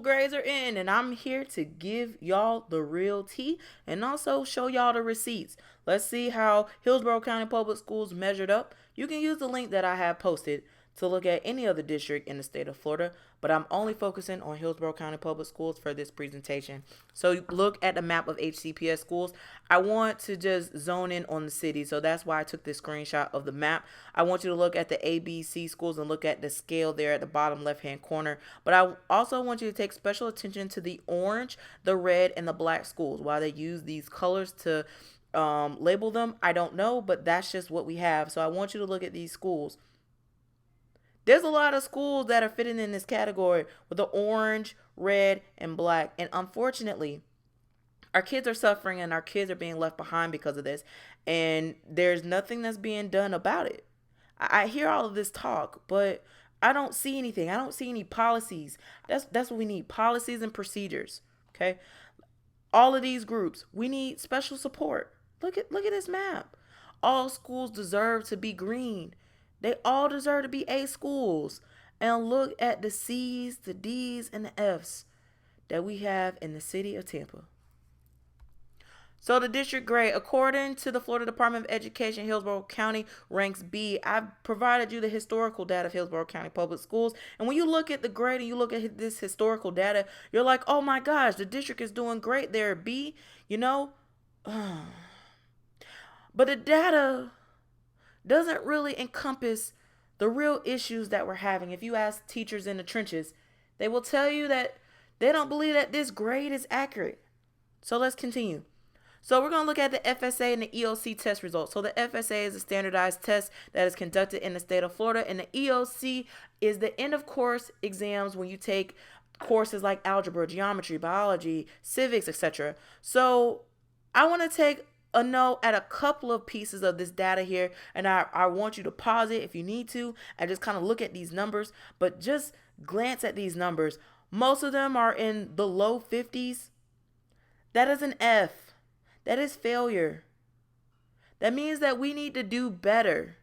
grades are in, and I'm here to give y'all the real tea and also show y'all the receipts. Let's see how Hillsborough County Public Schools measured up. You can use the link that I have posted to look at any other district in the state of Florida, but I'm only focusing on Hillsborough County Public Schools for this presentation. So look at the map of HCPS schools. I want to just zone in on the city, so that's why I took this screenshot of the map. I want you to look at the ABC schools and look at the scale there at the bottom left-hand corner, but I also want you to take special attention to the orange, the red, and the black schools. Why they use these colors to label them, I don't know, but that's just what we have. So I want you to look at these schools. There's a lot of schools that are fitting in this category with the orange, red, and black. And unfortunately, our kids are suffering and our kids are being left behind because of this. And there's nothing that's being done about it. I hear all of this talk, but I don't see anything. I don't see any policies. That's what we need, policies and procedures. Okay? All of these groups, we need special support. Look at this map. All schools deserve to be green. They all deserve to be A schools. And look at the C's, the D's, and the F's that we have in the city of Tampa. So the district grade, according to the Florida Department of Education, Hillsborough County ranks B. I've provided you the historical data of Hillsborough County Public Schools. And when you look at the grade and you look at this historical data, you're like, oh my gosh, the district is doing great there, B, you know? But the data doesn't really encompass the real issues that we're having. If you ask teachers in the trenches, they will tell you that they don't believe that this grade is accurate. So let's continue. So we're going to look at the FSA and the EOC test results. So the FSA is a standardized test that is conducted in the state of Florida, and the EOC is the end of course exams when you take courses like algebra, geometry, biology, civics, etc. So I want to take a note at a couple of pieces of this data here, and I want you to pause it if you need to and just kind of look at these numbers, but just glance at these numbers. Most of them are in the low 50s. That is an F. That is failure. That means that we need to do better.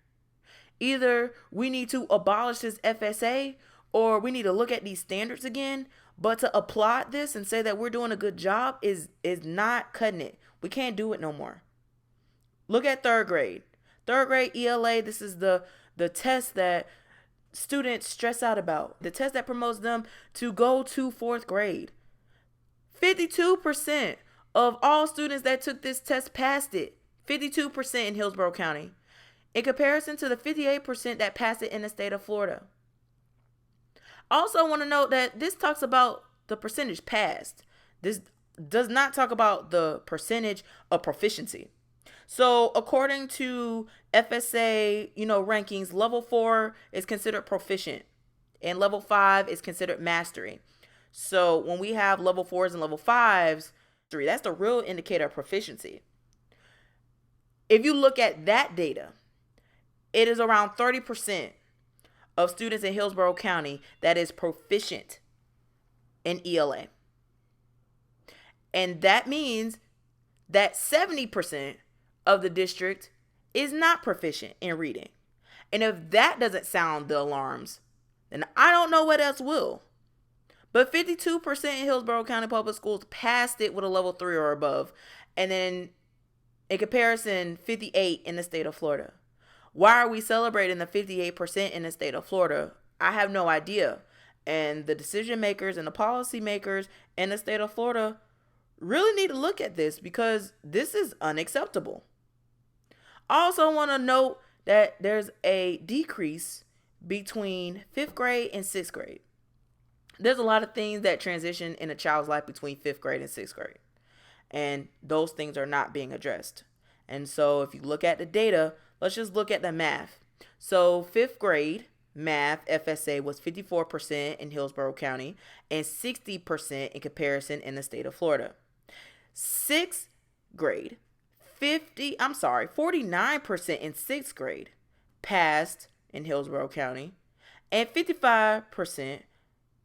Either we need to abolish this FSA or we need to look at these standards again, but to applaud this and say that we're doing a good job is not cutting it. We can't do it no more. Look at third grade. Third grade ELA, this is the test that students stress out about. The test that promotes them to go to fourth grade. 52% of all students that took this test passed it. 52% in Hillsborough County. In comparison to the 58% that passed it in the state of Florida. Also want to note that this talks about the percentage passed. This does not talk about the percentage of proficiency. So according to FSA, rankings, level 4 is considered proficient and level 5 is considered mastery. So when we have level 4s and level 5s, that's the real indicator of proficiency. If you look at that data, it is around 30% of students in Hillsborough County that is proficient in ELA. And that means that 70% of the district is not proficient in reading. And if that doesn't sound the alarms, then I don't know what else will. But 52% in Hillsborough County Public Schools passed it with a level 3 or above. And then in comparison, 58% in the state of Florida. Why are we celebrating the 58% in the state of Florida? I have no idea. And the decision makers and the policy makers in the state of Florida really need to look at this because this is unacceptable. I also want to note that there's a decrease between 5th grade and 6th grade. There's a lot of things that transition in a child's life between 5th grade and 6th grade. And those things are not being addressed. And so if you look at the data, let's just look at the math. So 5th grade math FSA was 54% in Hillsborough County and 60% in comparison in the state of Florida. 6th grade, 49% in 6th grade passed in Hillsborough County and 55%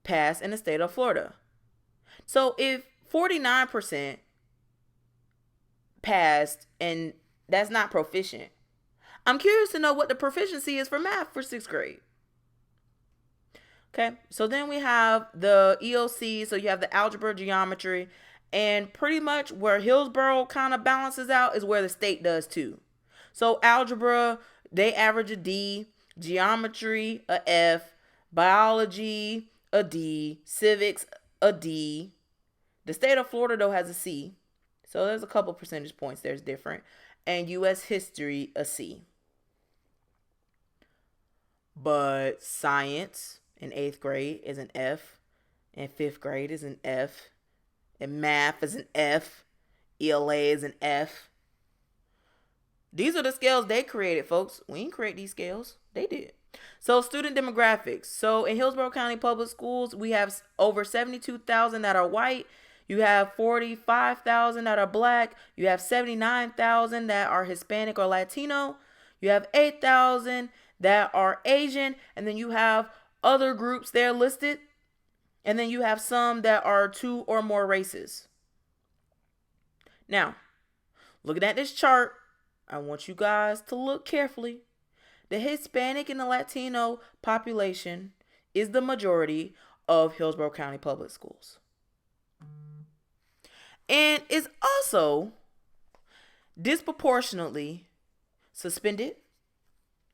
passed in the state of Florida. So if 49% passed and that's not proficient, I'm curious to know what the proficiency is for math for 6th grade. Okay, so then we have the EOC, so you have the algebra, geometry, and pretty much where Hillsborough kind of balances out is where the state does too. So algebra, they average a D, geometry, a F, biology, a D, civics, a D. The state of Florida, though, has a C. So there's a couple percentage points there's different. And U.S. history, a C. But science in 8th grade is an F. In 5th grade is an F. And math is an F. ELA is an F. These are the scales they created, folks. We didn't create these scales. They did. So student demographics. So in Hillsborough County Public Schools, we have over 72,000 that are white. You have 45,000 that are black. You have 79,000 that are Hispanic or Latino. You have 8,000 that are Asian. And then you have other groups there listed. And then you have some that are 2 or more races. Now, looking at this chart, I want you guys to look carefully. The Hispanic and the Latino population is the majority of Hillsborough County Public Schools. And is also disproportionately suspended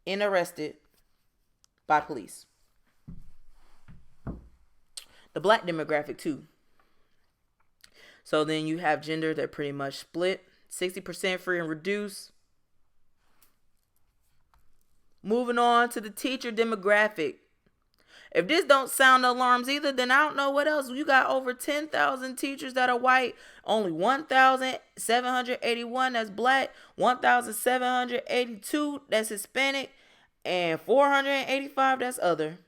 and arrested by police. The black demographic too. So then you have gender, they're pretty much split. 60% free and reduced. Moving on to the teacher demographic. If this don't sound alarms either, then I don't know what else. You got over 10,000 teachers that are white, only 1,781 that's black, 1,782 that's Hispanic, and 485 that's other.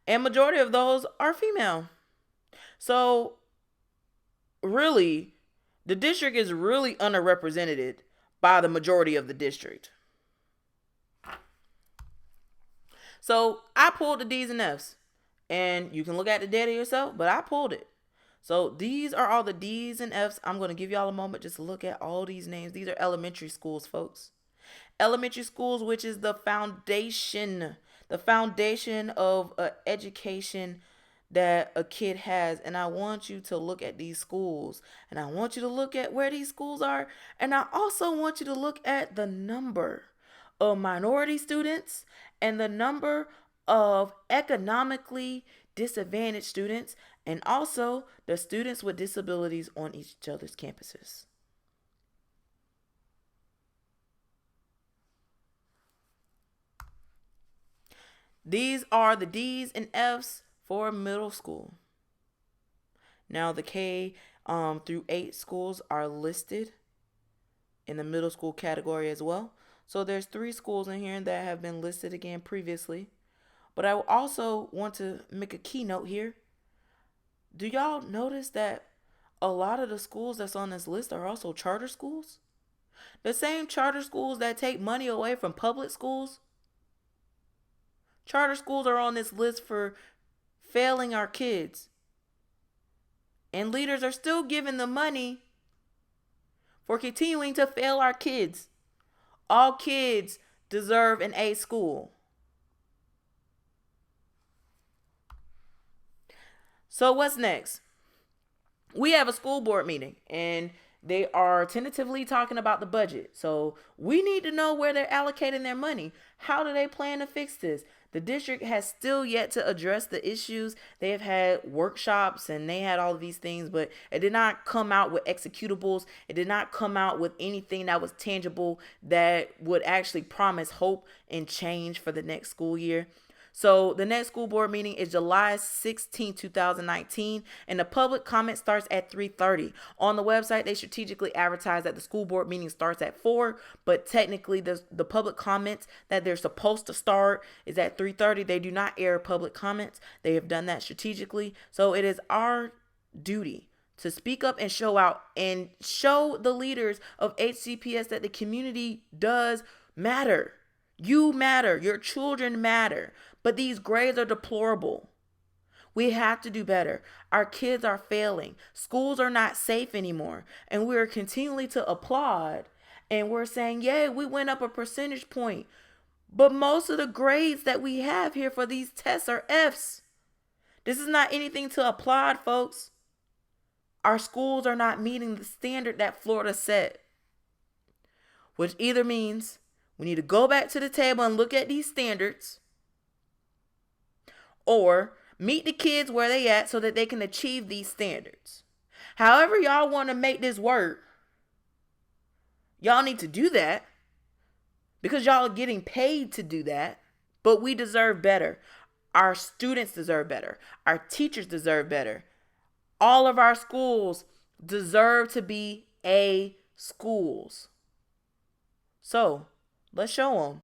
And majority of those are female. So really, the district is really underrepresented by the majority of the district. So I pulled the D's and F's, and you can look at the data yourself, but I pulled it. So these are all the D's and F's. I'm going to give y'all a moment just to look at all these names. These are elementary schools, folks. Elementary schools, which is the foundation of education that a kid has. And I want you to look at these schools, and I want you to look at where these schools are. And I also want you to look at the number of minority students and the number of economically disadvantaged students, and also the students with disabilities on each other's campuses. These are the D's and F's for middle school. Now the K through 8 schools are listed in the middle school category as well. So there's 3 schools in here that have been listed again previously. But I also want to make a keynote here. Do y'all notice that a lot of the schools that's on this list are also charter schools? The same charter schools that take money away from public schools. Charter schools are on this list for failing our kids. And leaders are still giving the money for continuing to fail our kids. All kids deserve an A school. So what's next? We have a school board meeting, and they are tentatively talking about the budget. So we need to know where they're allocating their money. How do they plan to fix this? The district has still yet to address the issues. They have had workshops and they had all of these things, but it did not come out with executables. It did not come out with anything that was tangible that would actually promise hope and change for the next school year. So the next school board meeting is July 16, 2019, and the public comment starts at 3:30. On the website, they strategically advertise that the school board meeting starts at 4, but technically the public comments that they're supposed to start is at 3:30. They do not air public comments. They have done that strategically. So it is our duty to speak up and show out and show the leaders of HCPS that the community does matter. You matter. Your children matter. But these grades are deplorable. We have to do better. Our kids are failing. Schools are not safe anymore. And we are continually to applaud. And we're saying, yay, we went up a percentage point. But most of the grades that we have here for these tests are F's. This is not anything to applaud, folks. Our schools are not meeting the standard that Florida set, which either means we need to go back to the table and look at these standards, or meet the kids where they at so that they can achieve these standards. However y'all want to make this work, y'all need to do that because y'all are getting paid to do that. But we deserve better. Our students deserve better. Our teachers deserve better. All of our schools deserve to be A schools. So let's show them